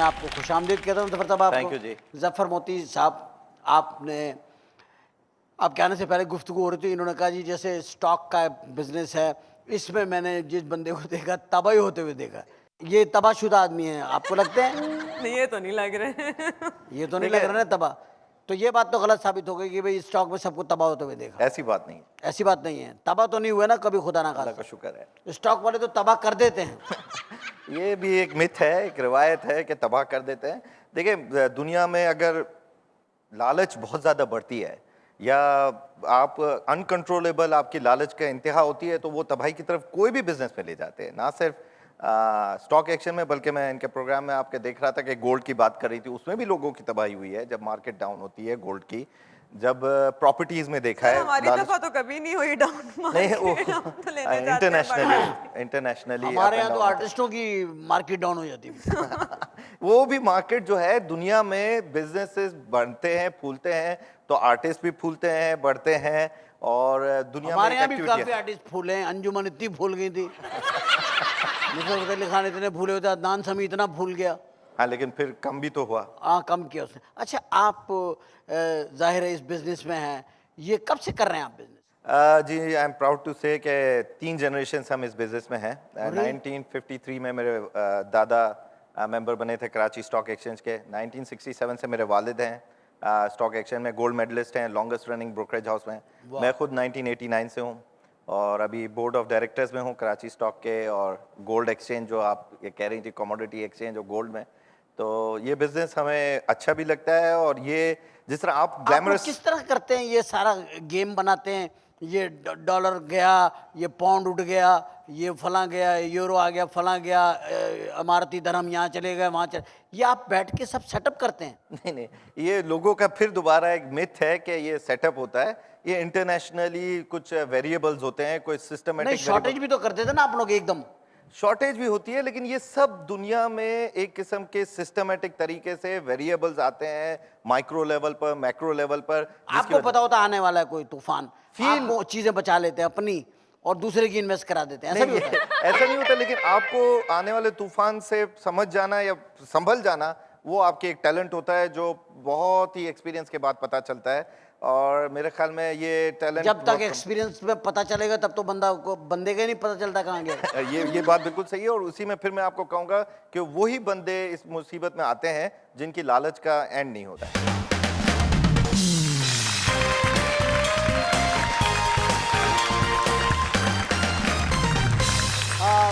मैं आपको खुशामदीद कहता हूँ। जफर साहब, थैंक यू जी। जफर मोती साहब, आपके आने से पहले गुफ्तगू हो रही थी, इन्होंने कहा जी जैसे स्टॉक का बिजनेस है, इसमें मैंने जिस बंदे को देखा तबाही होते हुए देखा। ये तबाहशुदा आदमी है, आपको लगते हैं? नहीं, ये तो नहीं लग रहे। ये तो नहीं लग रहा ना तबाह। तो ये बात तो गलत साबित हो गई कि भाई स्टॉक में सबको तबाह होते हुए देखा। ऐसी बात नहीं, ऐसी बात नहीं है, तबाह तो नहीं हुआ ना कभी, खुदा ना अल्लाह का खास्ता। शुक्र है। स्टॉक वाले तो तबाह कर देते हैं। ये भी एक मिथ है, एक रिवायत है कि तबाह कर देते हैं। देखिए, दुनिया में अगर लालच बहुत ज़्यादा बढ़ती है या आप अनकंट्रोलेबल आपकी लालच का इंतहा होती है तो वो तबाही की तरफ कोई भी बिजनेस में ले जाते हैं। ना सिर्फ स्टॉक एक्शन में, बल्कि मैं इनके प्रोग्राम में आपके देख रहा था कि गोल्ड की बात कर रही थी, उसमें भी लोगों की तबाही हुई है जब मार्केट डाउन होती है गोल्ड की। जब प्रॉपर्टीज में देखा है हमारी दफा तो कभी नहीं हुई डाउन। नहीं, वो तो लेने जाते हैं इंटरनेशनली हमारे यहाँ तो आर्टिस्टों की मार्केट डाउन हो जाती है। वो भी मार्केट जो है, दुनिया में बिजनेसेस बढ़ते हैं फूलते हैं तो आर्टिस्ट भी फूलते हैं बढ़ते हैं। और दुनिया हमारे में यहाँ भी काफी आर्टिस्ट फूले हैं। अंजुमन इतनी फूल गई थी, नुसरत फतेह अली खान इतने फूले होते, अदनान समी इतना फूल गया। हाँ, लेकिन फिर कम भी तो हुआ। हाँ, कम किया उसने। अच्छा, आप जाहिर है इस बिजनेस में हैं, ये कब से कर रहे हैं आप बिजनेस? जी, I am proud to say कि 3 जनरेशन हम इस बिजनेस में हैं। 1953 में मेरे दादा मेंबर बने थे कराची स्टॉक एक्सचेंज के। 1967 से मेरे वालिद हैं स्टॉक एक्सचेंज में गोल्ड मेडलिस्ट हैं, लॉन्गेस्ट रनिंग ब्रोकरेज हाउस में। मैं खुद 1989 से हूँ और अभी बोर्ड ऑफ डायरेक्टर्स में हूँ कराची स्टॉक के। और गोल्ड एक्सचेंज जो आप ये कह रही थी, कमोडिटी एक्सचेंज और गोल्ड में, तो ये बिजनेस हमें अच्छा भी लगता है। और ये जिस तरह आप ग्लैमरस किस तरह करते हैं, ये सारा गेम बनाते हैं, ये डॉलर गया, ये पाउंड उठ गया, ये फला गया, यूरो आ गया, फला गया, इमारती धर्म यहाँ चले गए वहाँ चले, ये आप बैठ के सब सेटअप करते हैं? नहीं, ये लोगों का फिर दोबारा एक मिथ है कि ये सेटअप होता है। ये इंटरनेशनली कुछ वेरिएबल्स होते हैं, कोई सिस्टमेटिक। नहीं, शॉर्टेज भी तो करते थे ना आप लोग एकदम। शॉर्टेज भी होती है, लेकिन ये सब दुनिया में एक किस्म के सिस्टमेटिक तरीके से वेरिएबल्स आते हैं, माइक्रो लेवल पर, मैक्रो लेवल पर। आपको पता होता आने वाला है कोई तूफान, आप वो चीजें बचा लेते हैं अपनी और दूसरे की इन्वेस्ट करा देते हैं, ऐसा भी होता है? ऐसा नहीं होता, लेकिन आपको आने वाले तूफान से समझ जाना या संभल जाना, वो आपके एक टैलेंट होता है जो बहुत ही एक्सपीरियंस के बाद पता चलता है। और मेरे ख्याल में ये टैलेंट जब तक एक्सपीरियंस में पता चलेगा तब तो बंदे का ही नहीं पता चलता कहाँ गया। ये बात बिल्कुल सही है। और उसी में फिर मैं आपको कहूँगा कि वही बंदे इस मुसीबत में आते हैं जिनकी लालच का एंड नहीं होता है।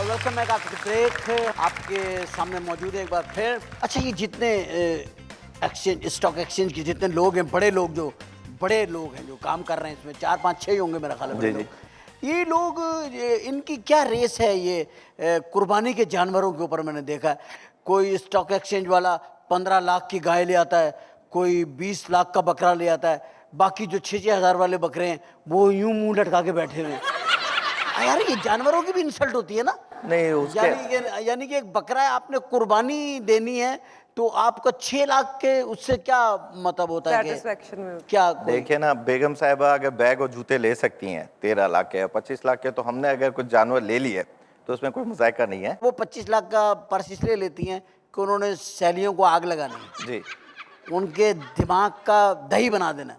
वेलकम बैक आफ्टर ब्रेक, आपके सामने मौजूद है एक बार फिर। अच्छा, ये जितने एक्सचेंज, स्टॉक एक्सचेंज के जितने लोग हैं, बड़े लोग हैं जो काम कर रहे हैं इसमें, 4 5 6 होंगे मेरा ख्याल है बड़े लोग। ये लोग, इनकी क्या रेस है? ये कुर्बानी के जानवरों के ऊपर मैंने देखा है, कोई स्टॉक एक्सचेंज वाला 15 लाख की गाय ले आता है, कोई 20 लाख का बकरा ले आता है, बाकी जो 6-6 हज़ार वाले बकरे हैं वो यूं मुंह लटका के बैठे हुए हैं। यार, ये जानवरों की भी इंसल्ट होती है ना? नहीं, यानी कि एक बकरा है, आपने कुर्बानी देनी है तो आपका 6 लाख के उससे क्या मतलब होता है कि क्या? देखिए ना, बेगम साहिबा अगर बैग और जूते ले सकती हैं 13 लाख के या 25 लाख के, तो हमने अगर कुछ जानवर ले लिए तो उसमें कोई मुज़ायका नहीं है। वो 25 लाख का पर्स इसलिए लेती हैं कि उन्होंने सैलियों को आग लगानी है जी, उनके दिमाग का दही बना देना,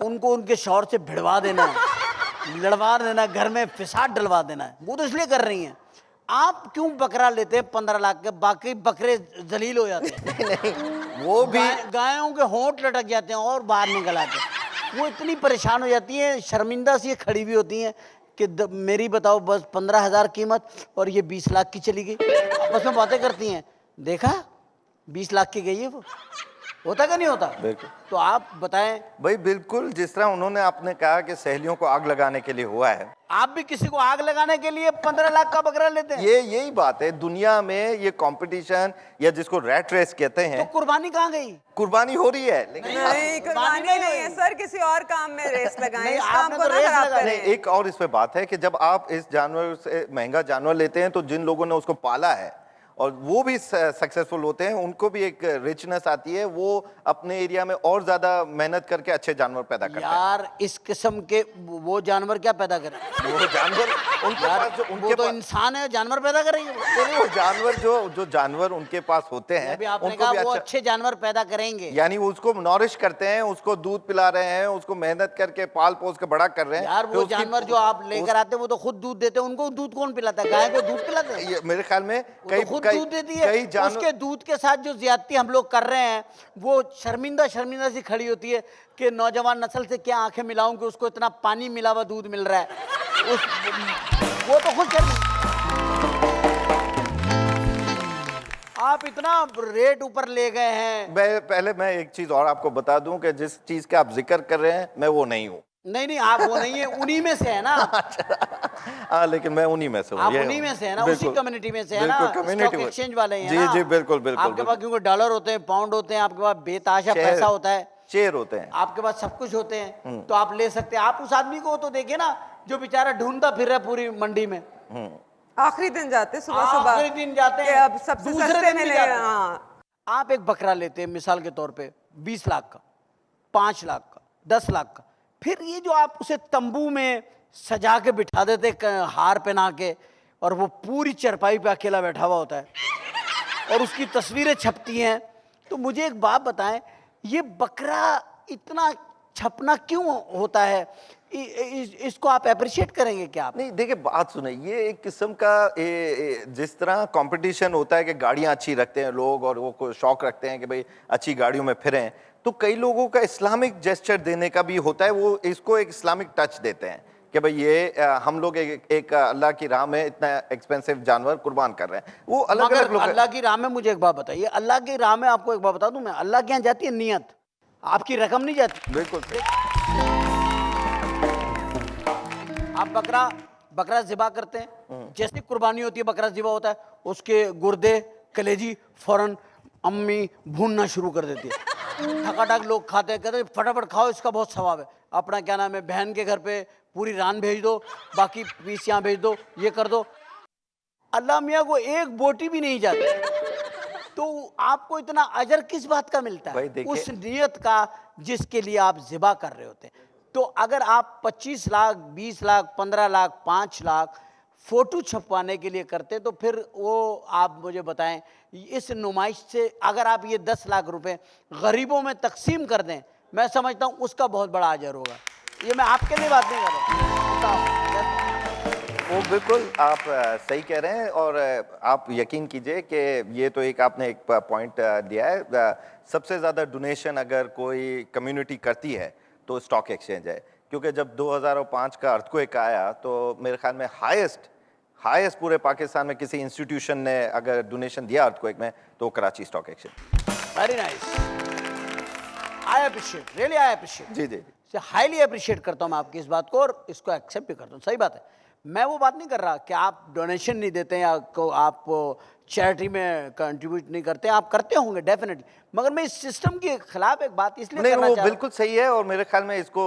उनको उनके शौहर से भिड़वा देना है, लड़वा देना, घर में फिसाद डलवा देना है, वो तो इसलिए कर रही हैं। आप क्यों बकरा लेते हैं 15 लाख के, बाकी बकरे जलील हो जाते हैं? नहीं, वो भी गायों के होंठ लटक जाते हैं और बाहर निकल आते हैं, वो इतनी परेशान हो जाती हैं, शर्मिंदा सी खड़ी हुई होती हैं कि मेरी बताओ बस 15,000 कीमत और ये 20 लाख की चली गई। आपस में बातें करती हैं, देखा 20 लाख की गई है वो, होता क्या नहीं होता? बिल्कुल। तो आप बताएं भाई, बिल्कुल जिस तरह उन्होंने आपने कहा कि सहेलियों को आग लगाने के लिए हुआ है, आप भी किसी को आग लगाने के लिए 15 लाख का बकरा लेते हैं? यही बात है। दुनिया में ये कंपटीशन या जिसको रैट रेस कहते हैं, तो कुर्बानी कहाँ गई? कुर्बानी हो रही है, लेकिन नहीं, कुर्बानी नहीं है सर, किसी और काम में रेस लगाएं, इस काम आपने को तो ना रेस खराब लगाई। करें। एक और इस पे बात है कि जब आप इस जानवर से महंगा जानवर लेते हैं तो जिन लोगों ने उसको पाला है और वो भी सक्सेसफुल होते हैं, उनको भी एक रिचनेस आती है, वो अपने एरिया में और ज्यादा मेहनत करके अच्छे जानवर पैदा करते हैं। यार इस किस्म के वो जानवर क्या पैदा करें? वो जानवर उनके यार पास जो वो उनके तो पास इंसान है, जानवर पैदा करेंगे वो। नहीं, वो जानवर जो जानवर उनके पास होते हैं अभी आपने उनको कहा भी वो अच्छा, अच्छे जानवर पैदा करेंगे। यानी वो उसको नॉरिश करते हैं, उसको दूध पिला रहे हैं, उसको मेहनत करके पाल पोस के बड़ा कर रहे हैं। यार फिर वो उसकी- जानवर जो आप लेकर आते हैं वो तो खुद दूध देते हैं, उनको दूध कौन पिलाता है? गाय को दूध पिलाते हैं? ये मेरे ख्याल में वो कई तो खुद कई दूध देती है। कई जानवर उसके दूध के साथ जो ज्यादती हम लोग कर रहे हैं वो शर्मिंदा शर्मिंदा सी खड़ी होती है कि नौजवान नस्ल से क्या आंखें मिलाऊं कि उसको इतना पानी मिला हुआ दूध मिल रहा है। वो तो खुद शर्मिंदा। आप इतना रेट ऊपर ले गए हैं। मैं एक चीज और आपको बता दूं कि जिस चीज का आप जिक्र कर रहे हैं मैं वो नहीं हूँ। नहीं आप वो नहीं है, उन्हीं में से है ना। हाँ, लेकिन मैं उन्हीं में से हूँ। आप ये उन्हीं में से है ना, बिल्कुल, उसी कम्युनिटी में से है ना, बिल्कुल, community स्टॉक में। एक्सचेंज वाले हैं जी ना। जी बिल्कुल बिल्कुल आपके पास क्योंकि डॉलर होते हैं, पाउंड होते हैं, आपके पास बेताशा शेयर- पैसा होता है, शेयर होते हैं। आपके पास सब कुछ होते हैं, तो आप ले सकते हैं। आप उस आदमी को तो देखिए ना जो बेचारा ढूंढता फिर रहा है पूरी मंडी में। आखिरी दिन जाते सुबह सुबह, आखिरी दिन जाते कि हैं, अब सबसे दूसरे सस्ते दिन में भी ले। जाते हैं। हाँ, आप एक बकरा लेते हैं मिसाल के तौर पे 20 लाख का, 5 लाख का, 10 लाख का, फिर ये जो आप उसे तंबू में सजा के बिठा देते, हार पहना के, और वो पूरी चरपाई पे अकेला बैठा हुआ होता है और उसकी तस्वीरें छपती हैं, तो मुझे एक बात बताएं, ये बकरा इतना छपना क्यों होता है? इसको आप अप्रिशिएट करेंगे क्या आप? नहीं देखिए, बात सुने, ये एक किस्म का जिस तरह कंपटीशन होता है कि गाड़ियां अच्छी रखते हैं लोग और वो शौक रखते हैं कि भाई अच्छी गाड़ियों में फिरें, तो कई लोगों का इस्लामिक जेस्चर देने का भी होता है, वो इसको एक इस्लामिक टच देते हैं कि भाई ये हम लोग एक अल्लाह की राह में इतना एक्सपेंसिव जानवर कुर्बान कर रहे हैं। वो अलग अलग लोग। अल्लाह की राह में मुझे एक बात बताइए, अल्लाह की राह में आपको एक बात बता दूं मैं, अल्लाह के यहाँ जाती है नियत, आपकी रकम नहीं जाती। बिल्कुल आप बकरा ज़िबा करते हैं, जैसे कुर्बानी होती है बकरा ज़िबा होता है, उसके गुर्दे कलेजी फौरन अम्मी भूनना शुरू कर देती है, ठकाठक लोग खाते हैं, कहते हैं फटाफट खाओ, इसका बहुत सवाब है। अपना क्या नाम है, बहन के घर पे पूरी रान भेज दो, बाकी पीस यहाँ भेज दो, ये कर दो। अल्लाह मियाँ को एक बोटी भी नहीं जाती, तो आपको इतना अजर किस बात का मिलता है? उस नियत का जिसके लिए आप ज़िबा कर रहे होते हैं। तो अगर आप 25 लाख, 20 लाख, 15 लाख, 5 लाख फोटो छपवाने के लिए करते, तो फिर वो आप मुझे बताएं, इस नुमाइश से अगर आप ये 10 लाख रुपए गरीबों में तकसीम कर दें, मैं समझता हूँ उसका बहुत बड़ा अजर होगा। ये मैं आपके लिए बात नहीं कर रहा हूँ। वो बिल्कुल आप सही कह रहे हैं, और आप यकीन कीजिए कि ये तो एक आपने एक पॉइंट दिया है। सबसे ज़्यादा डोनेशन अगर कोई कम्युनिटी करती है तो स्टॉक एक्सचेंज है, क्योंकि जब 2005 का अर्थक्वेक आया तो मेरे ख्याल में हाईएस्ट पूरे पाकिस्तान में किसी इंस्टीट्यूशन ने अगर डोनेशन दिया अर्थक्वेक में तो Karachi stock exchange. Very nice, I appreciate, really I appreciate, जी जी से हाईली अप्रिशिएट करता हूँ मैं आपकी इस बात को, और इसको एक्सेप्ट भी करता हूँ। सही बात है, मैं वो बात नहीं कर रहा कि आप डोनेशन नहीं देते हैं या आप चैरिटी में कंट्रीब्यूट नहीं करते, आप करते होंगे डेफिनेटली, मगर मैं इस सिस्टम के खिलाफ एक बात इसलिए नहीं, करना वो चाह बिल्कुल सही है, और मेरे ख्याल में इसको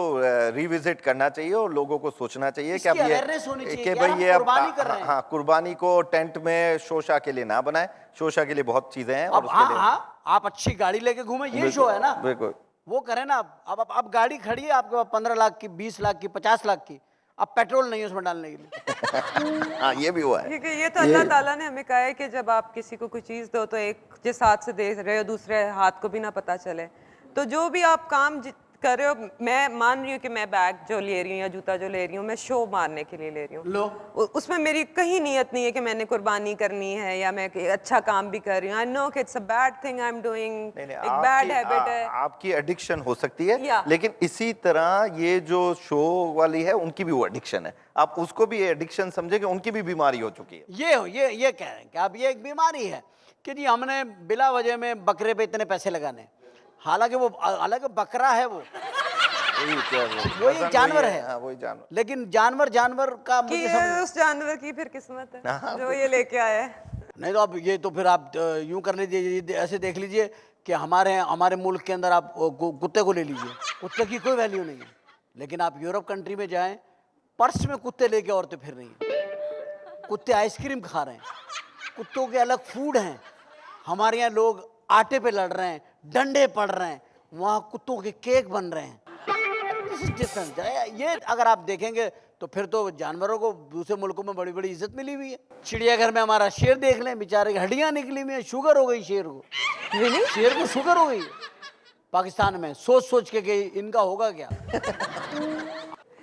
रिविजिट करना चाहिए और लोगों को सोचना चाहिए कि अब awareness होनी चाहिए कि कि भाई हम ये कुर्बानी कर रहे हैं। हाँ, कुर्बानी को टेंट में शोशा के लिए ना बनाए, शोशा के लिए बहुत चीजें हैं और अब उसके हाँ लिए हाँ, आप अच्छी गाड़ी लेके घूमे, ये शो है ना, बिल्कुल वो करें ना। अब गाड़ी खड़ी है आपके पास 15 लाख की, 20 लाख की, 50 लाख की, अब पेट्रोल नहीं है उसमें डालने के लिए। हाँ, ये भी हुआ है। क्योंकि ये तो अल्लाह ताला ने हमें कहा है कि जब आप किसी को कोई चीज़ दो तो एक जिस हाथ से दे रहे हो दूसरे हाथ को भी ना पता चले। तो जो भी आप काम कर रहे हो, मैं मान रही हूँ कि मैं बैग जो ले रही हूँ या जूता जो ले रही हूँ, मैं शो मारने के लिए ले रही हूँ। लो, उसमें मेरी कहीं नियत नहीं है कि मैंने कुर्बानी करनी है या मैं अच्छा काम भी कर रही हूँ। आई नो कि it's a bad thing I am doing, एक बैड हैबिट है। आपकी एडिक्शन हो सकती है, Yeah. लेकिन इसी तरह ये जो शो वाली है उनकी भी वो एडिक्शन है, आप उसको भी एडिक्शन समझे कि उनकी भी बीमारी हो चुकी है। ये कह रहे हैं कि अब ये एक बीमारी है कि जी हमने बिला वजह में बकरे पे इतने पैसे लगाने, हालांकि बकरा है वो एक जानवर है। हाँ, वही जानवर। लेकिन जानवर का मुझे कि उस जानवर की फिर किस्मत है जो ये लेके आया है। नहीं तो अब ये तो फिर आप यूं कर लीजिए, ऐसे देख लीजिए कि हमारे मुल्क के अंदर आप कुत्ते को ले लीजिए, कुत्ते की कोई वैल्यू नहीं है, लेकिन आप यूरोप कंट्री में जाएं, पर्स में कुत्ते लेके औरतें फिर रही हैं, कुत्ते आइसक्रीम खा रहे हैं, कुत्तों के अलग फूड हैं। हमारे यहाँ लोग आटे पे लड़ रहे हैं, डंडे पड़ रहे हैं, वहाँ कुत्तों के केक बन रहे हैं। This is different। ये अगर आप देखेंगे तो फिर तो जानवरों को दूसरे मुल्कों में बड़ी बड़ी इज्जत मिली हुई है। चिड़ियाघर में हमारा शेर देख लें, बेचारे की हड्डियां निकली हुई हैं, शुगर हो गई शेर को। Really? शेर को शुगर हो गई पाकिस्तान में, सोच सोच के कि इनका होगा क्या।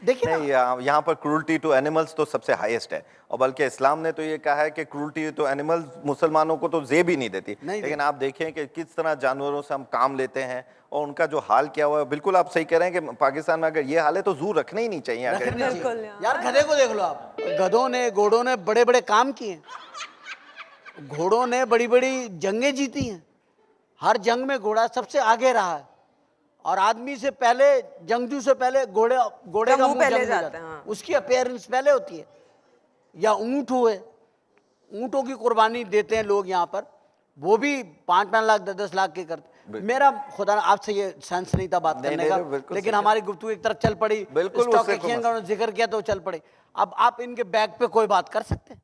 देखिए ना, नहीं, यहाँ पर क्रूल्टी टू एनिमल्स तो सबसे हाईएस्ट है, और बल्कि इस्लाम ने तो ये कहा है कि क्रूल्टी टू एनिमल्स मुसलमानों को तो जेब ही नहीं देती। नहीं लेकिन आप देखें कि किस तरह जानवरों से हम काम लेते हैं और उनका जो हाल किया हुआ है, बिल्कुल आप सही कह रहे हैं कि पाकिस्तान में अगर ये हाल है तो जू रखने ही नहीं चाहिए रखने अगर। नहीं बिल्कुल चाहिए। यार। यार गधे को देख लो आप, गधों ने घोड़ों ने बड़े बड़े काम किए, घोड़ों ने बड़ी बड़ी जंगें जीती हैं, हर जंग में घोड़ा सबसे आगे रहा है, और आदमी से पहले, जंगजू से पहले घोड़े घोड़े का मुंह पहले जंग में जाता जाता है, हाँ। उसकी अपीयरेंस पहले होती है। या ऊंट हुए, ऊंटों की कुर्बानी देते हैं लोग यहाँ पर, वो भी 5-5 लाख 10-10 लाख के करते। मेरा खुदा आपसे ये सेंस नहीं था बात नहीं, करने नहीं, का, नहीं, बिल्कुल लेकिन सही। हमारी गुफ्तगू एक तरफ चल पड़ी, बिल्कुल, स्टॉक उससे एक्सचेंज कोई का उन्होंने जिक्र किया तो चल पड़े। अब आप इनके बैग पे कोई बात कर सकते हैं?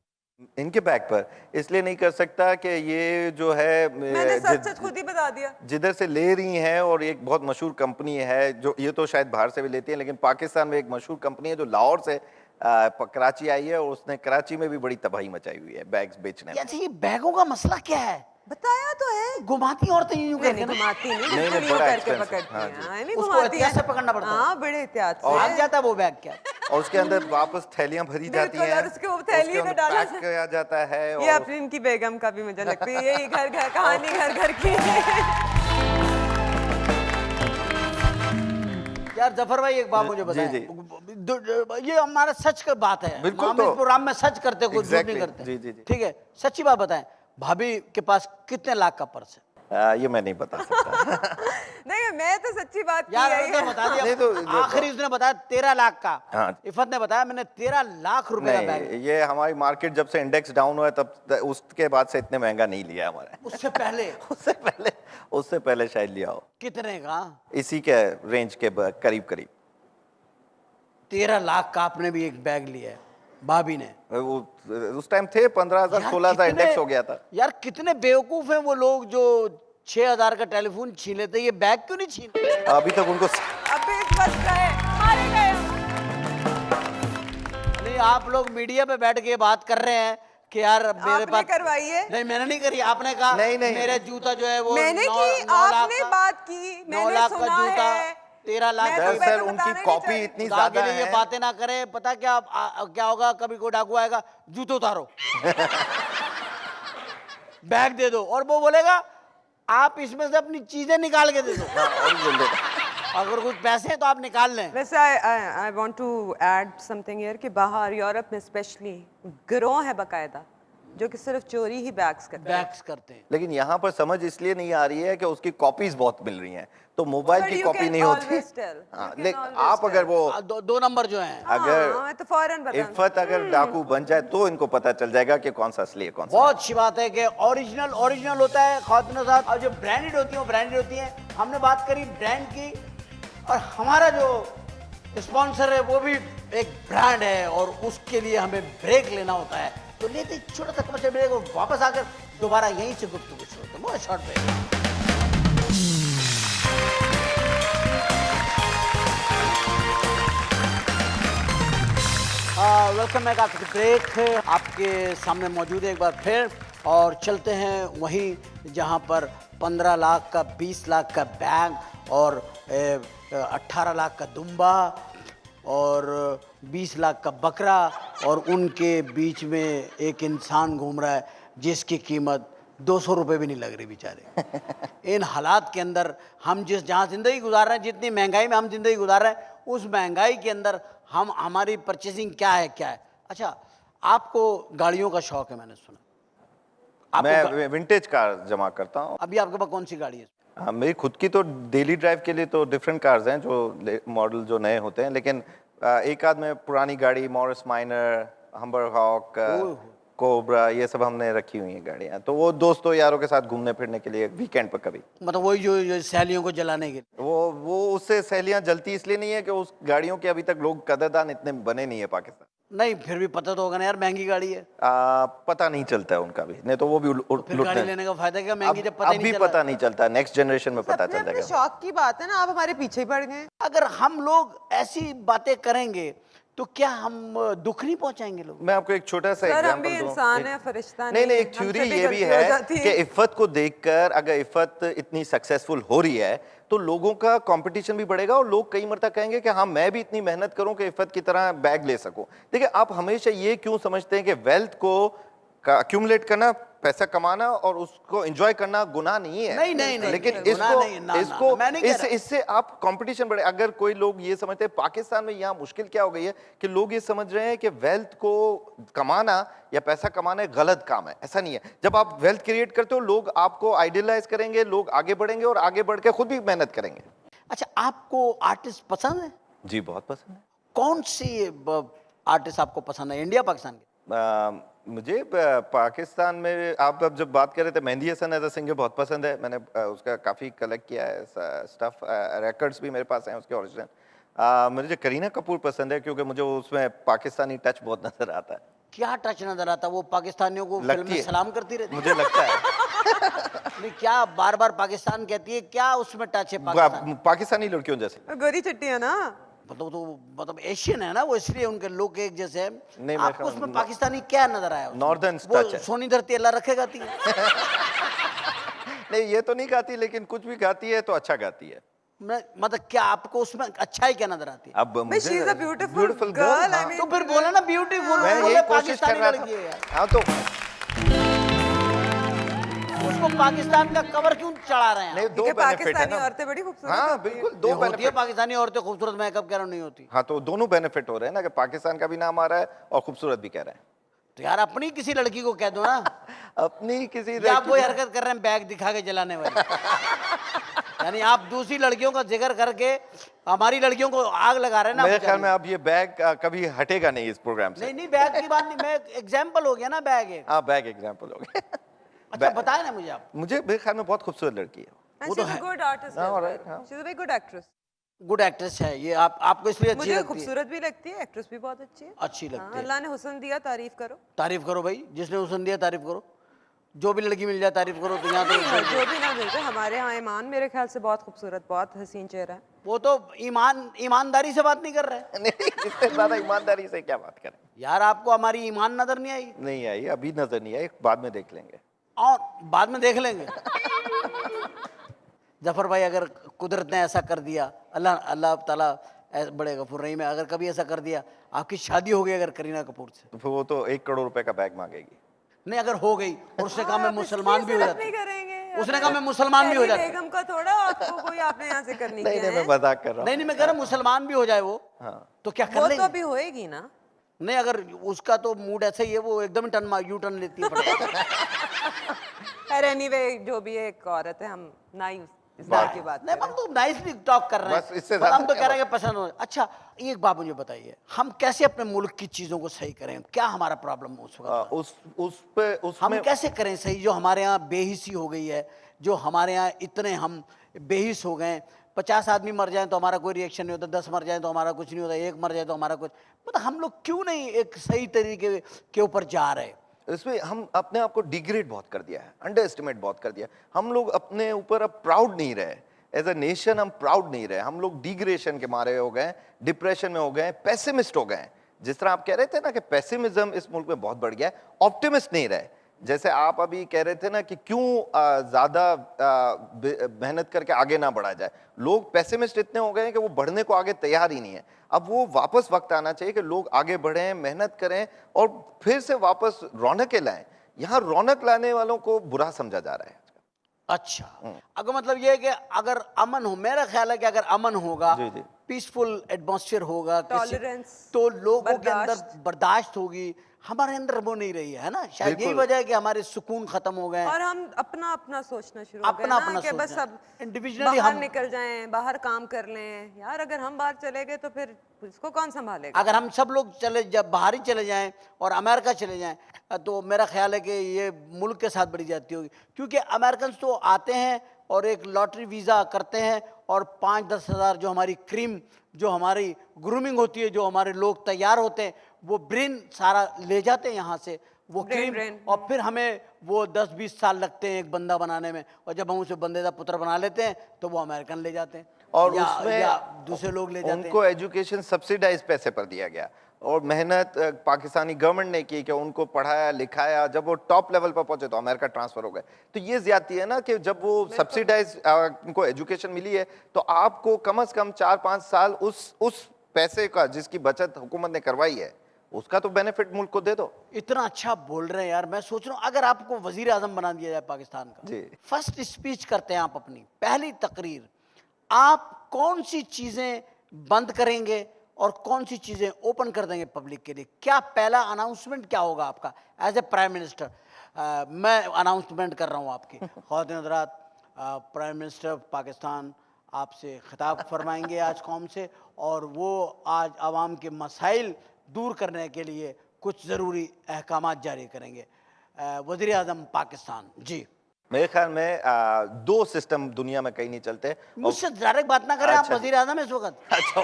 इनके बैक पर इसलिए नहीं कर सकता कि ये जो है मैंने सच सच खुद ही बता दिया। जिधर से ले रही हैं, और एक बहुत मशहूर कंपनी है जो ये तो शायद बाहर से भी लेती है, लेकिन पाकिस्तान में एक मशहूर कंपनी है जो लाहौर से कराची आई है, और उसने कराची में भी बड़ी तबाही मचाई हुई है बैग्स बेचने में। अच्छा, ये बैगों का मसला क्या है? बताया तो है। घुमाती औरतें यूं नहीं करके नहीं, ना, घुमाती नहीं, नहीं, बिल्कुल यूं बड़ा करके expensive, पकड़ती हाँ हैं। जी। हाँ, नहीं उसको घुमाती एहतियात हैं। से पकड़ना पड़ता है। हाँ, बड़े एहतियात और से। भाग जाता है वो बैग क्या? और उसके अंदर वापस थैलियां भरी जाती बिल्कुल, हैं, और उसके वो थैली में अंदर डाला पैक किया जाता है। ये और अपनी इनकी बेगम का भी मुझे लगती है, यही घर घर कहानी घर घर की। यार जफर भाई, एक बात मुझे बताएं, ये हमारा सच का बात है, बिल्कुल, हम तो इस प्रोग्राम में सच करते, कुछ झूठ नहीं Exactly, करते। जी, जी, जी। ठीक है, सच्ची बात बताएं, भाभी के पास कितने लाख का पर्स है? ये मैं नहीं बता सकता। नहीं, मैं तो सच्ची बात की यार है उसने ये। बता दिया, नहीं तो आखिरी उसने बताया 13 लाख का। हाँ। इफत ने बताया मैंने 13 लाख रुपए का बैग। नहीं, ये हमारी मार्केट जब से इंडेक्स डाउन हुआ है तब उसके बाद से इतने महंगा नहीं लिया हमारा। उससे पहले उससे पहले शायद लिया हो, कितने का? इसी के रेंज के करीब करीब। 13 लाख का आपने भी एक बैग लिया है, भाभी ने। वो उस टाइम थे 15,000 यार 16,000 कितने- इंडेक्स हो गया था। यार कितने बेवकूफ हैं वो लोग जो 6,000 का टेलीफोन छीन लेते, ये बैग क्यों नहीं छीन? अभी तक उनको अबे बच गए, मारे गए। नहीं, आप लोग मीडिया पे बैठ के बात कर रहे हैं कि यार मेरे आपने पास करवाई है। नहीं, मैंने नहीं करी, आपने कहा नहीं, नहीं। मेरे जूता जो है वो मैंने 9 की, 9 लाख आपने का- बात की, 9 मैंने लाख का सुना जूता, है। 13 लाख मैं का तो दरअसल पहले उनकी बताना नहीं कॉपी चाहिए। इतनी खुदा के ज्यादा लिए ये है। बातें ना करें, पता क्या क्या होगा, कभी कोई डाकू आएगा, जूते उतारो बैग दे दो, और वो बोलेगा आप इसमें से अपनी चीजें निकाल के दे दो। अगर कुछ पैसे हैं तो आप निकाल लें। वैसे I want to add something here कि बाहर यूरोप में स्पेशली गिरोह है बकायदा जो कि सिर्फ चोरी ही बैग्स करते हैं। बैग्स करते हैं। लेकिन यहाँ पर समझ इसलिए नहीं आ रही है कि उसकी कॉपीज बहुत मिल रही हैं, तो मोबाइल But की you कॉपी can नहीं होती। always tell. You हाँ, can लेकिन always आप अगर वो दो नंबर जो हैं, अगर हाँ, मैं तो फौरन बता इफ्फत अगर डाकू बन जाए तो इनको पता चल जाएगा कि कौन सा असली है कौन सा। बहुत अच्छी बात है कि ओरिजिनल होता है खातून साहब, और जो ब्रांडेड होती है वो ब्रांडेड होती है। हमने बात करी ब्रांड की, और हमारा जो स्पॉन्सर है वो भी एक ब्रांड है, और उसके लिए हमें ब्रेक लेना होता है। तो लेते छोटा सा कमर्शियल ब्रेक, और वापस आकर दोबारा यहीं से गुफ्तगू शुरू होते हैं। बहुत short break. Welcome back after break. आपके सामने मौजूद है एक बार फिर, और चलते हैं वहीं जहां पर 15 लाख का 20 लाख का बैग, और 18 लाख का दुम्बा, और 20 लाख का बकरा, और उनके बीच में एक इंसान घूम रहा है जिसकी कीमत 200 रुपये भी नहीं लग रही बेचारे। इन हालात के अंदर हम जहाँ ज़िंदगी गुजार रहे हैं, जितनी महंगाई में हम ज़िंदगी गुजार रहे हैं, उस महंगाई के अंदर हमारी परचेसिंग क्या है। अच्छा, आपको गाड़ियों का शौक है, मैंने सुना। मैं विंटेज कार जमा करता हूँ। अभी आपके पास कौन सी गाड़ी है? हाँ, मेरी खुद की तो डेली ड्राइव के लिए तो डिफरेंट कार्स हैं जो मॉडल जो नए होते हैं, लेकिन एक आध में पुरानी गाड़ी, Morris Minor, Humber Hawk, Cobra, ये सब हमने रखी हुई हैं गाड़ियाँ। तो वो दोस्तों यारों के साथ घूमने फिरने के लिए वीकेंड पर कभी। मतलब वही जो सहेलियों को जलाने के लिए। वो उससे सहेलियाँ जलती इसलिए नहीं है कि उस गाड़ियों के अभी तक लोग कदरदान इतने बने नहीं है पाकिस्तान। नहीं फिर भी पता तो होगा ना यार, महंगी गाड़ी है। पता नहीं चलता है उनका भी, नहीं तो वो भी फिर लुटते गाड़ी हैं। लेने का फायदा क्या, महंगी जब पता ही अब नहीं भी चला। पता नहीं चलता, नेक्स्ट जनरेशन में पता अपने चल अपने जाएगा। शौक की बात है ना, आप हमारे पीछे ही पड़ गए। अगर हम लोग ऐसी बातें करेंगे तो क्या हम दुख नहीं पहुंचाएंगे लोग? मैं आपको एक छोटा सा सर हम भी एग्जांपल दूं। इंसान है, फरिश्ता नहीं नहीं, है, एक हमसे थ्योरी ये भी गलती हो है जाती कि इफ़त को देखकर अगर इफ़त इतनी सक्सेसफुल हो रही है तो लोगों का कंपटीशन भी बढ़ेगा और लोग कई मरता कहेंगे कि हाँ मैं भी इतनी मेहनत करूं कि इफ़त की तरह बैग ले सकूं। देखिए आप हमेशा ये क्यों समझते हैं कि वेल्थ को अक्यूमुलेट करना, पैसा कमाना और उसको एंजॉय करना गुनाह नहीं है। नहीं, नहीं, नहीं, लेकिन नहीं, गुनाह इसको नहीं है, ना, ना, इसको मैं नहीं कह रहा। इससे आप कंपटीशन बढ़े। अगर कोई लोग ये समझते हैं, पाकिस्तान में यहाँ मुश्किल क्या हो गई है कि लोग ये समझ रहे हैं कि वेल्थ को कमाना या पैसा कमाना एक गलत काम है। ऐसा नहीं है। जब आप वेल्थ क्रिएट करते हो लोग आपको आइडियलाइज करेंगे, लोग आगे बढ़ेंगे और आगे बढ़ के खुद भी मेहनत करेंगे। अच्छा, आपको आर्टिस्ट पसंद है? जी बहुत पसंद है। कौन सी आर्टिस्ट आपको पसंद है, इंडिया पाकिस्तान के? मुझे पाकिस्तान में आप अब जब बात कर रहे थे, Mehdi Hasan as a singer बहुत पसंद है। मैंने उसका काफ़ी कलेक्ट किया है स्टफ, रिकॉर्ड्स भी मेरे पास हैं उसके ओरिजिनल। मुझे करीना कपूर पसंद है क्योंकि मुझे उसमें पाकिस्तानी टच बहुत नजर आता है। क्या टच नजर आता? वो पाकिस्तानियों को फिल्म लगती में है। सलाम करती रहती है? मुझे लगता है नहीं, क्या बार बार पाकिस्तान कहती है, क्या उसमें टच है पाकिस्तान? पाकिस्तानी लड़कियों जैसे। गोरी चिट्टी है ना। मतलब तो मतलब एशियन है ना वो, इसलिए उनके लोग एक जैसे हैं। नहीं, मैं आपको उसमें पाकिस्तानी क्या नजर आया उसमें? नॉर्दर्न वो टच है। सोनी धरती अल्लाह रखे गाती है। नहीं ये तो नहीं गाती, लेकिन कुछ भी गाती है तो अच्छा गाती है। मतलब क्या आपको उसमें अच्छाई क्या नजर आती है? अब भाई she is a beautiful beautiful girl, I हाँ। मीन तो फिर बोला ना ब्यूटीफुल, मैं बोले यही कोशिश कर पाकिस्तानी रहा लड़की है था। यार। हाँ तो उसको पाकिस्तान का कवर क्यों चढ़ा रहे हैं? नहीं, दो क्योंकि बेनिफिट है पाकिस्तानी ना। औरतें बड़ी खूबसूरत हाँ होती हैं। बिल्कुल, ये दो होती है बेनिफिट। पाकिस्तानी औरतें खूबसूरत, मैं कब कह रहा हूँ नहीं होती। हाँ तो दोनों बेनिफिट हो रहे हैं ना, कि पाकिस्तान का भी नाम आ रहा है और खूबसूरत भी कह रहे हैं। तो यार अपनी किसी लड़की को कह दो ना। अपनी किसी या आप वही हरकत कर रहे हैं बैग दिखा के जलाने वाली। यानी आप दूसरी लड़कियों का जिक्र करके हमारी लड़कियों को आग लगा रहे हैं ना। मेरे ख्याल में अब ये बैग कभी हटेगा नहीं इस प्रोग्राम से। नहीं नहीं, बैग की बात नहीं, मैं एग्जाम्पल हो गया ना बैग एक। हाँ बैग एग्जाम्पल हो गया। अच्छा बताए ना मुझे आप। मुझे मेरे ख्याल में बहुत खूबसूरत लड़की है। And she's a good artist हाँ, as well. alright, हाँ। She's a very good actress. Good actress है ये, आपको इसलिए अच्छी मुझे लगती है? खूबसूरत भी लगती है, एक्ट्रेस भी बहुत अच्छी है। अच्छी लगती हाँ, है। अल्लाह ने हुस्न दिया, तारीफ करो। तारीफ करो भाई, जिसने हुस्न दिया तारीफ करो। जो भी लड़की मिल जाए तारीफ करो। तो यहाँ नहीं, तो जो भी ना मिलते, हमारे यहाँ ईमान मेरे ख्याल से बहुत खूबसूरत, बहुत हसीन चेहरा है। वो तो ईमानदारी से बात नहीं कर रहे नहीं इससे ज्यादा ईमानदारी से क्या बात करें। यार। आपको हमारी ईमान नजर नहीं आई? नहीं आई, अभी नजर नहीं आई, बाद में देख लेंगे। और बाद में देख लेंगे। जफर भाई, अगर कुदरत ने ऐसा कर दिया, अल्लाह ताला बड़े गफूर रहीम है, अगर कभी ऐसा कर दिया आपकी शादी हो गई अगर करीना कपूर से, तो फिर वो तो 1 करोड़ रुपए का बैग मांगेगी। नहीं अगर हो गई और उसने कहा मैं आप मुसलमान भी हो इसकी जाता, नहीं करेंगे। उसने कहा मैं मुसलमान भी हो पहली जाता। बेगम का थोड़ा आपको कोई आपने यहाँ से करनी नहीं क्या नहीं, मैं है? मजाक कर रहा नहीं नहीं, मैं कह रहा हूं मुसलमान भी हो जाए वो, हाँ। तो क्या कर वो तो लेंगे? अभी होएगी ना। नहीं अगर उसका तो मूड ऐसा ही है, वो एकदम यू टर्न लेती है फटाफट। खैर एनीवे, जो भी एक औरत है, हम नाइव इस बात की बात नहीं, हम तो नाइसली टॉक कर रहे हैं। बस इससे पर हम ज्यादा तो क्या कह रहे हैं कि पसंद हो। अच्छा एक बात मुझे बताइए, हम कैसे अपने मुल्क की चीजों को सही करें? क्या हमारा प्रॉब्लम उस वक्त? उस पे हम उसमें कैसे करें सही? जो हमारे यहाँ बेहिसी हो गई है, जो हमारे यहाँ इतने हम बेहिस हो गए। 50 आदमी मर जाए तो हमारा कोई रिएक्शन नहीं होता, 10 मर जाए तो हमारा कुछ नहीं होता, 1 मर जाए तो हमारा कुछ, मतलब हम लोग क्यों नहीं एक सही तरीके के ऊपर जा रहे? इसमें हम अपने आप को डिग्रेड बहुत कर दिया है, अंडर एस्टिमेट बहुत कर दिया। हम लोग अपने ऊपर अब प्राउड नहीं रहे, एज अ नेशन हम प्राउड नहीं रहे। हम लोग डिग्रेशन के मारे हो गए, डिप्रेशन में हो गए, पेसिमिस्ट हो गए। जिस तरह आप कह रहे थे ना कि पेसिमिज्म इस मुल्क में बहुत बढ़ गया है, ऑप्टिमिस्ट नहीं रहे। जैसे आप अभी कह रहे थे ना कि क्यों ज्यादा मेहनत करके आगे ना बढ़ा जाए, लोग पेसिमिस्ट इतने हो गए हैं कि वो बढ़ने को आगे तैयार ही नहीं है। अब वो वापस वक्त आना चाहिए कि लोग आगे बढ़ें, मेहनत करें और फिर से वापस रौनकें लाएं। यहाँ रौनक लाने वालों को बुरा समझा जा रहा है। अच्छा, अगर मतलब ये है कि अगर अमन हो, मेरा ख्याल है कि अगर अमन होगा, जी, जी। पीसफुल एटमॉस्फेयर होगा, Tolerance, तो लोगों के अंदर बर्दाश्त। बर्दाश्त होगी। हमारे अंदर वो नहीं रही है ना, शायद यही वजह है कि हमारे सुकून खत्म हो गए। और हम अपना अपना सोचना शुरू हो गए अपना ना, अपना कि बस सोचना। अब Individually बाहर हम- निकल जाएं, बाहर काम कर लें। यार अगर हम बाहर चले गए तो फिर इसको कौन संभालेगा? अगर हम सब लोग जब बाहर ही चले जाएं और अमेरिका चले जाएं, तो मेरा ख्याल है कि ये मुल्क के साथ बड़ी जाती होगी। क्योंकि अमेरिकन तो आते हैं और एक लॉटरी वीज़ा करते हैं और 5-10 हज़ार जो हमारी क्रीम, जो हमारी ग्रूमिंग होती है, जो हमारे लोग तैयार होते हैं, वो ब्रेन सारा ले जाते हैं यहाँ से, वो Brain, क्रीम, brain. और फिर हमें वो 10-20 साल लगते हैं एक बंदा बनाने में, और जब हम उसे बंदे का पुत्र बना लेते हैं तो वो अमेरिकन ले जाते हैं और या उसमें दूसरे लोग ले जाते हैं। उनको एजुकेशन सब्सिडाइज पैसे पर दिया गया और मेहनत पाकिस्तानी गवर्नमेंट ने की कि उनको पढ़ाया लिखाया, जब वो टॉप लेवल पर पहुंचे तो अमेरिका ट्रांसफर हो गए। तो ये ज्यादती है ना कि जब वो सब्सिडाइज उनको एजुकेशन मिली है तो आपको कम से कम 4-5 साल उस पैसे का जिसकी बचत हुकूमत ने करवाई है उसका तो बेनिफिट मुल्क को दे दो। इतना अच्छा बोल रहे हैं यार, मैं सोच रहा हूँ अगर आपको वजीर आजम बना दिया जाए पाकिस्तान का, जी। फर्स्ट स्पीच करते हैं आप अपनी पहली तकरीर, आप कौन सी चीजें बंद करेंगे और कौन सी चीजें ओपन कर देंगे पब्लिक के लिए? क्या पहला अनाउंसमेंट क्या होगा आपका एज ए प्राइम मिनिस्टर? मैं अनाउंसमेंट कर रहा हूँ आपकी ख्वातीन हज़रात, प्राइम मिनिस्टर पाकिस्तान आपसे खिताब फरमाएंगे आज कौम से, और वो आज आवाम के मसाइल दूर करने के लिए कुछ ज़रूरी अहकामात जारी करेंगे। वज़ीर आज़म पाकिस्तान जी। मेरे ख्याल में 2 सिस्टम दुनिया में कहीं नहीं चलते। मुझसे डायरेक्ट बात ना करें, आप अच्छा। वज़ीर आज़म इस वक्त। अच्छा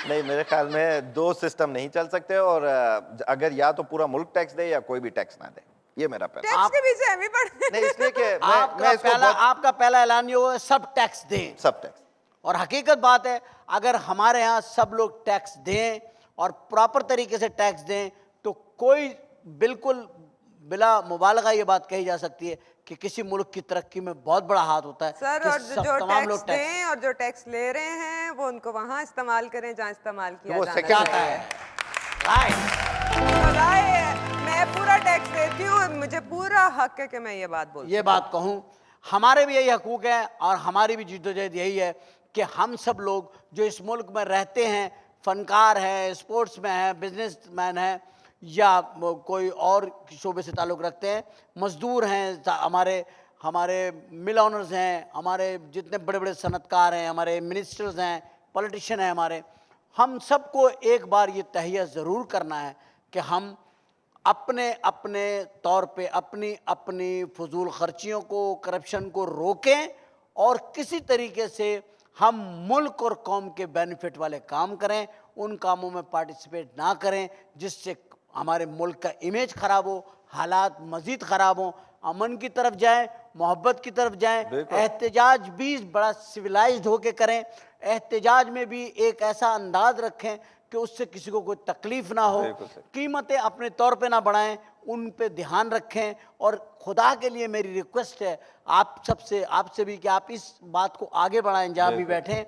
नहीं, मेरे ख्याल में 2 सिस्टम नहीं चल सकते, और अगर या तो पूरा मुल्क टैक्स दे या कोई भी टैक्स ना दे, ये मेरा पहला। टैक्स के पीछे हम ही पड़ते नहीं, इसलिए कि आपका पहला ऐलान ये हुआ सब टैक्स दें, सब टैक्स। और हकीकत बात है अगर हमारे यहाँ सब लोग टैक्स दें और प्रॉपर तरीके से टैक्स दें तो कोई बिल्कुल बिला मुबालगा ये बात कही जा सकती है कि किसी मुल्क की तरक्की में बहुत बड़ा हाथ होता है सर। कि और सब जो तमाम टैक्स लोग टैक्स दें और जो टैक्स ले रहे हैं वो उनको वहां इस्तेमाल करें जहां इस्तेमाल किया वो जाना second क्या चाहिए। है राइट। तो राय, मैं पूरा टैक्स देती हूँ, मुझे पूरा हक है कि मैं ये बात बोलूं। ये बात कहूँ, हमारे भी यही हकूक है और हमारी भी जिद्दोजहद यही है कि हम सब लोग जो इस मुल्क में रहते हैं, फनकार हैं, स्पोर्ट्स में हैं, बिजनेसमैन हैं, या कोई और शोबे से ताल्लुक़ रखते हैं, मज़दूर हैं, हमारे मिल ऑनर्स हैं, हमारे जितने बड़े बड़े सनतकार हैं, हमारे मिनिस्टर्स हैं, पॉलिटिशियन हैं हमारे, हम सबको एक बार ये तहिया ज़रूर करना है कि हम अपने अपने तौर पे अपनी अपनी फजूल खर्चियों को, करप्शन को रोकें और किसी तरीके से हम मुल्क और कौम के बेनिफिट वाले काम करें, उन कामों में पार्टिसिपेट ना करें जिससे हमारे मुल्क का इमेज ख़राब हो, हालात मज़ीद ख़राब हों, अमन की तरफ जाएं, मोहब्बत की तरफ जाएं, एहतजाज भी बड़ा सिविलाइज्ड होके करें, एहतजाज में भी एक ऐसा अंदाज रखें कि उससे किसी को कोई तकलीफ़ ना हो, कीमतें अपने तौर पे ना बढ़ाएं, उन पे ध्यान रखें। और खुदा के लिए मेरी रिक्वेस्ट है आपसे भी कि आप इस बात को आगे बढ़ाएं जहाँ भी बैठें,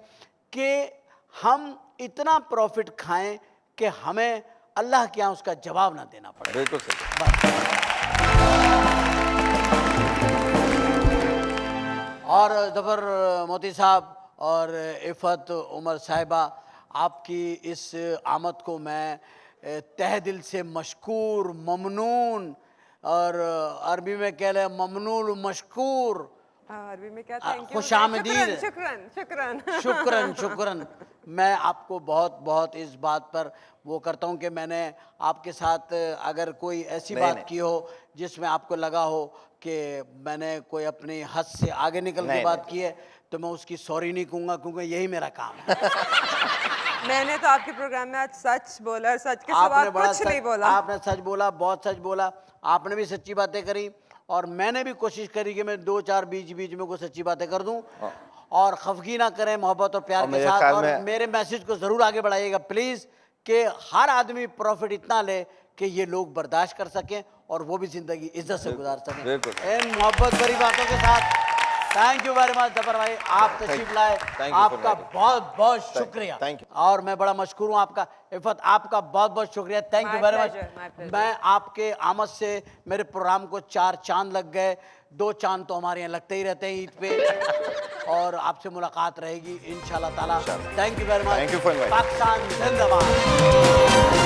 कि हम इतना प्रॉफिट खाएं कि हमें अल्लाह के यहाँ उसका जवाब ना देना पड़े। बिल्कुल सही। और ज़फ़र मोती साहब और इफ़त उमर साहिबा, आपकी इस आमद को मैं तहे दिल से मशकूर, ममनून, और अरबी में कह लें ममनून मशकूर, अरबी में क्या, थैंक यू, खुशामदीद, शुक्रन शुक्रन शुक्रन शुक्रन। मैं आपको बहुत बहुत इस बात पर वो करता हूँ कि मैंने आपके साथ अगर कोई ऐसी बात की हो जिसमें आपको लगा हो कि मैंने कोई अपनी हद से आगे निकल के बात की है तो मैं उसकी सॉरी नहीं कहूँगा, क्योंकि यही मेरा काम है। मैंने तो आपके प्रोग्राम में आज सच बोला और सच के सिवा कुछ नहीं बोला। आपने सच बोला, बहुत सच बोला, आपने भी सच्ची बातें करी और मैंने भी कोशिश करी कि मैं 2-4 बीच बीच में कोई सच्ची बातें कर दूं, और खफगी ना करें, मोहब्बत और प्यार के साथ। और मेरे मैसेज को ज़रूर आगे बढ़ाइएगा प्लीज़, कि हर आदमी प्रॉफिट इतना ले कि ये लोग बर्दाश्त कर सकें और वो भी ज़िंदगी इज्जत से गुजार सकें। इन मोहब्बत भरी बातों के साथ thank you very much Zafar भाई, आप तशरीफ लाए, आपका बहुत बहुत शुक्रिया। और मैं बड़ा मशकूर हूँ आपका। इफ़त, आपका बहुत बहुत शुक्रिया, थैंक यू वेरी मच। मैं आपके आमद से मेरे प्रोग्राम को 4 चांद लग गए, 2 चांद तो हमारे यहाँ लगते ही रहते हैं ईद पे, और आपसे मुलाकात रहेगी इंशाल्लाह ताला। Thank you very much. Pakistan जिंदाबाद।